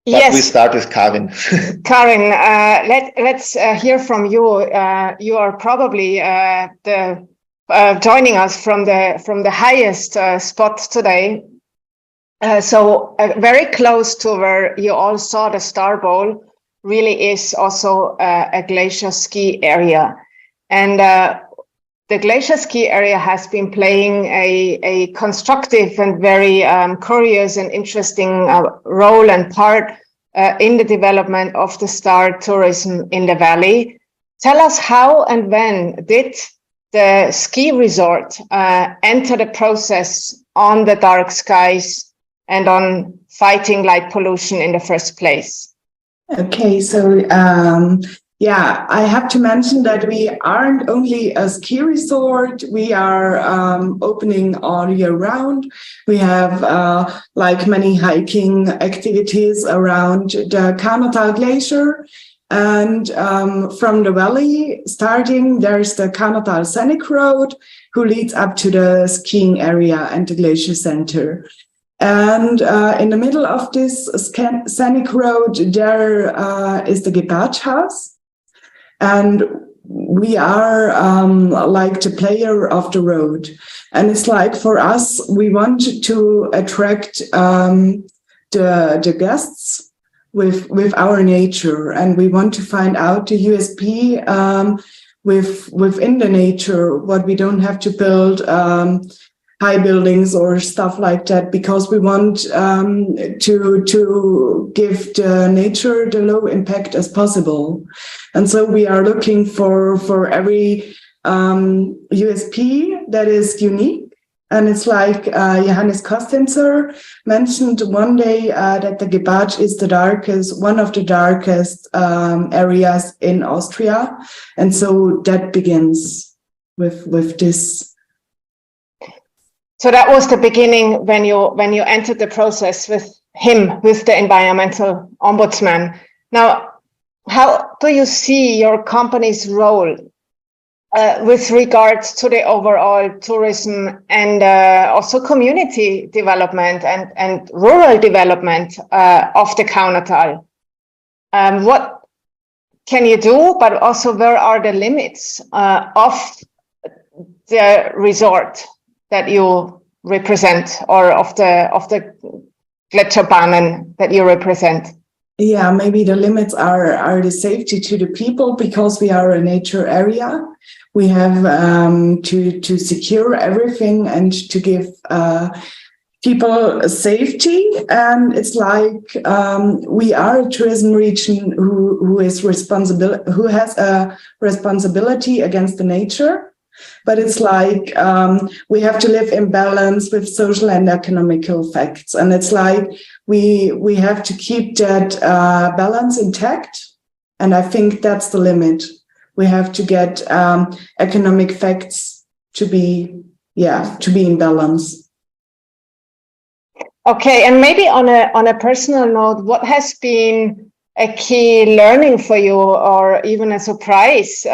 But Yes. we start with Karin. Karin, let's hear from you. You are probably joining us from the highest spot today. So very close to where you all saw the Star Bowl really is also a glacier ski area. And the glacier ski area has been playing a constructive and very curious and interesting role and part in the development of the star tourism in the valley. Tell us how and when did the ski resort enter the process on the dark skies and on fighting light pollution in the first place? Okay, so yeah, I have to mention that we aren't only a ski resort. We are opening all year round. We have like many hiking activities around the Kaunertal Glacier. And from the valley starting, there's the Kaunertal Scenic Road, who leads up to the skiing area and the glacier center. And in the middle of this scenic road, there is the Gebärdshaus. And we are like the player of the road. And it's like for us, we want to attract the guests with our nature. And we want to find out the USP within the nature, what we don't have to build high buildings or stuff like that, because we want to give the nature the low impact as possible. And so we are looking for every USP that is unique. And it's like Johannes Kostentzer mentioned one day that the Gebärd is one of the darkest areas in Austria. And so that begins with this. So that was the beginning when you entered the process with the environmental ombudsman. Now, how do you see your company's role with regards to the overall tourism and also community development and rural development of the Kaunertal? What can you do, but also where are the limits of the resort that you represent, or of the Gletscherbahnen that you represent? Yeah, maybe the limits are the safety to the people, because we are a nature area. We have to secure everything and to give people safety. And it's like we are a tourism region who has a responsibility against the nature. But it's like we have to live in balance with social and economical facts. And it's like we have to keep that balance intact. And I think that's the limit. We have to get economic facts to be in balance. Okay, and maybe on a personal note, what has been a key learning for you, or even a surprise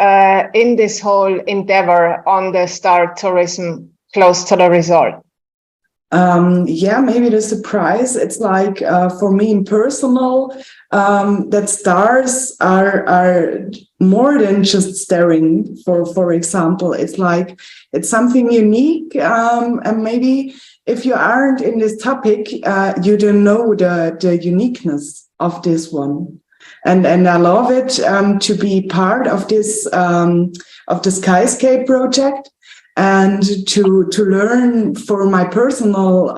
in this whole endeavor on the star tourism close to the resort? Maybe the surprise, it's like for me in personal, that stars are more than just staring. For example, it's like it's something unique, and maybe if you aren't in this topic, you don't know the uniqueness of this one. And I love it to be part of this of the Skyscape project, and to learn for my personal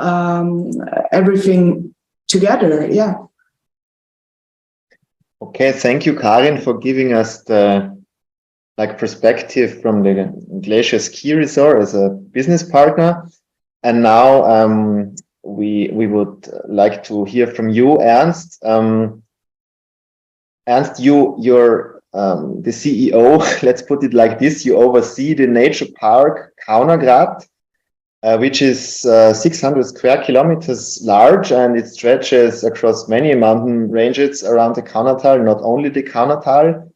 everything together. Yeah. Okay, thank you, Karin, for giving us the perspective from the Glacier Ski Resort as a business partner. And now we would like to hear from you, Ernst. Ernst, you're the CEO, let's put it like this. You oversee the nature park Kaunergrad, which is 600 square kilometers large, and it stretches across many mountain ranges around the Kaunertal, not only the Kaunertal.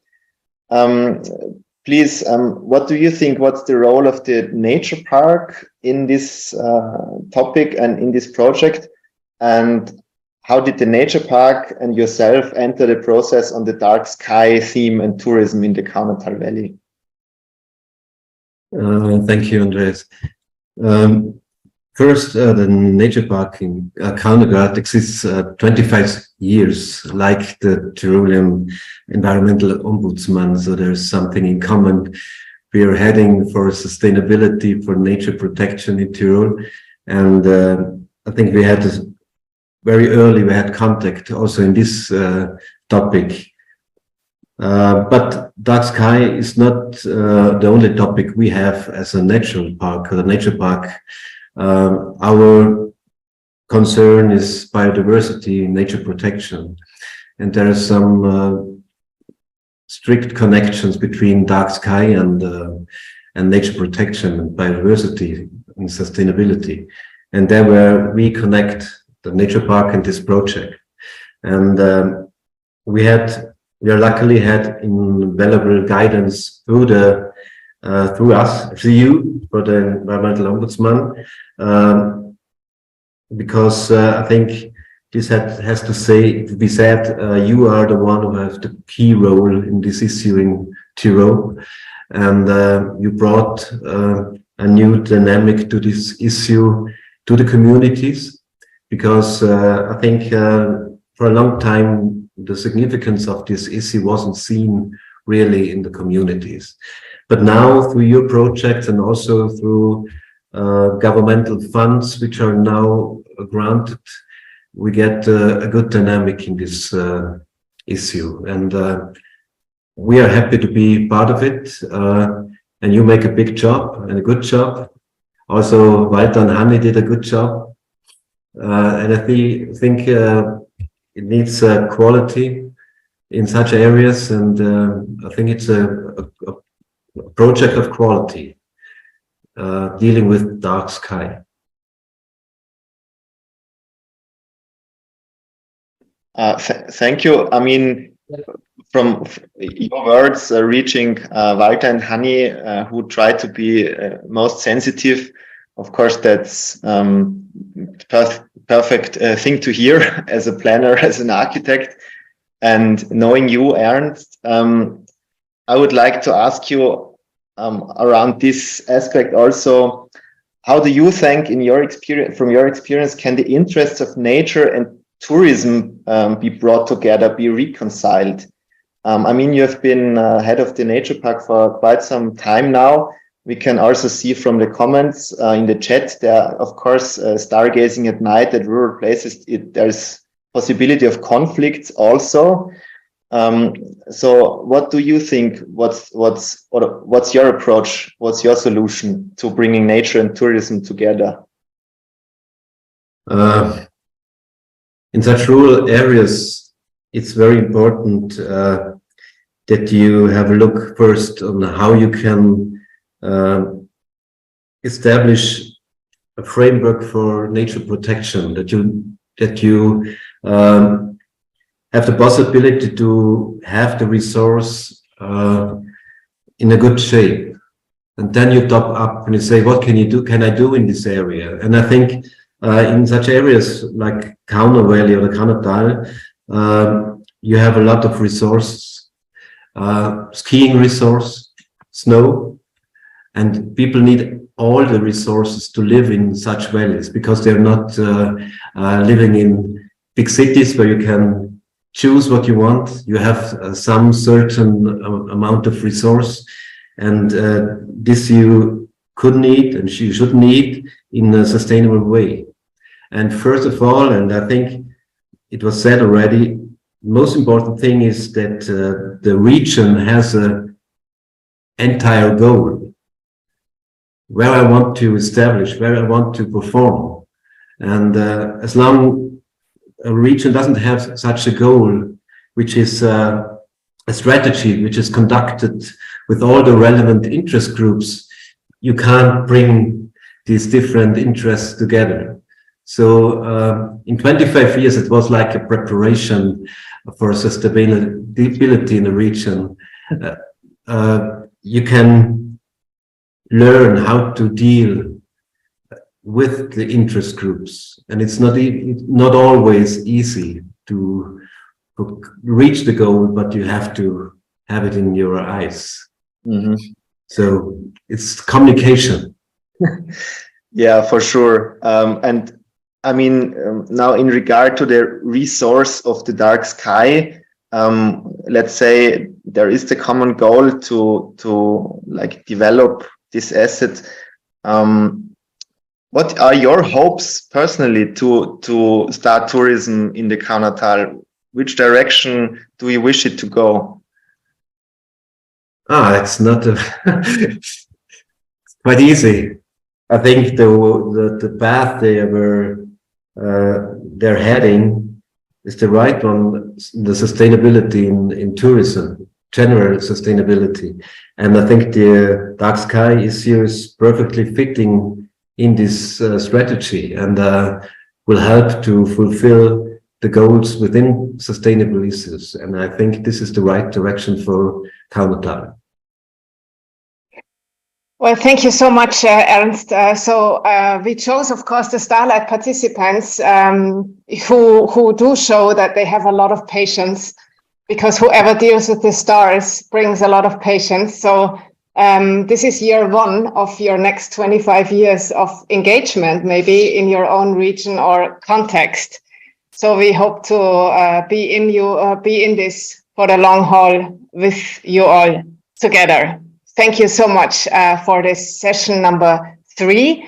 Please, what do you think? What's the role of the nature park in this topic and in this project? And how did the nature park and yourself enter the process on the dark sky theme and tourism in the Kaunertal Valley? Thank you, Andreas. First, the nature park in Kaunergrad exists 25 years, like the Tyrolean Environmental Ombudsman, so there's something in common. We are heading for sustainability, for nature protection in Tyrol, and I think we had very early, we had contact also in this topic. But dark sky is not the only topic we have as a natural park, or the nature park. Our concern is biodiversity, nature protection, and there are some strict connections between dark sky and nature protection and biodiversity and sustainability, and there where we connect the nature park and this project. And we are luckily had invaluable guidance through you for the Environmental Ombudsman, because I think this has to be said, you are the one who has the key role in this issue in Tyrol, and you brought a new dynamic to this issue to the communities, because I think for a long time the significance of this issue wasn't seen really in the communities. But now through your projects and also through governmental funds which are now granted, we get a good dynamic in this issue, and we are happy to be part of it, and you make a big job and a good job. Also Walter and Hanni did a good job, and I think it needs quality in such areas, and I think it's a project of quality, dealing with dark sky. Thank you. I mean, from your words, reaching Walter and Hanni, who try to be most sensitive, of course, that's perfect thing to hear as a planner, as an architect. And knowing you, Ernst, I would like to ask you around this aspect also, how do you think, in your experience, from your experience, can the interests of nature and tourism be brought together, be reconciled? I mean, you have been head of the nature park for quite some time now. We can also see from the comments in the chat there, of course, stargazing at night at rural places, there's possibility of conflicts also. So what do you think? What's your approach? What's your solution to bringing nature and tourism together? In such rural areas, it's very important that you have a look first on how you can establish a framework for nature protection, that you have the possibility to have the resource in a good shape, and then you top up and you say, what can I do in this area? And I think in such areas like Kauner Valley or the Kaunertal, you have a lot of resources, skiing resource, snow, and people need all the resources to live in such valleys, because they're not living in big cities where you can choose what you want. You have some certain amount of resource, and this you could need and you should need in a sustainable way. And first of all, and I think it was said already, most important thing is that the region has an entire goal, where I want to establish, where I want to perform. And as long a region doesn't have such a goal, which is a strategy which is conducted with all the relevant interest groups, you can't bring these different interests together. So in 25 years, it was like a preparation for sustainability in the region. You can learn how to deal with the interest groups, and it's not always easy to reach the goal, but you have to have it in your eyes. Mhm. So it's communication. Yeah, for sure. And I mean, now in regard to the resource of the dark sky, let's say there is the common goal to like develop this asset. What are your hopes personally to start tourism in the Kaunertal? Which direction do you wish it to go? It's not it's quite easy. I think the path they're heading is the right one. The sustainability in tourism, general sustainability, and I think the dark sky is perfectly fitting in this strategy, and will help to fulfill the goals within sustainable issues. And I think this is the right direction for Kaunertal. Well, thank you so much, Ernst. So we chose, of course, the Starlight participants who do show that they have a lot of patience, because whoever deals with the stars brings a lot of patience. So this is year one of your next 25 years of engagement, maybe in your own region or context. So we hope to be in this for the long haul with you all together. Thank you so much for this session number 3.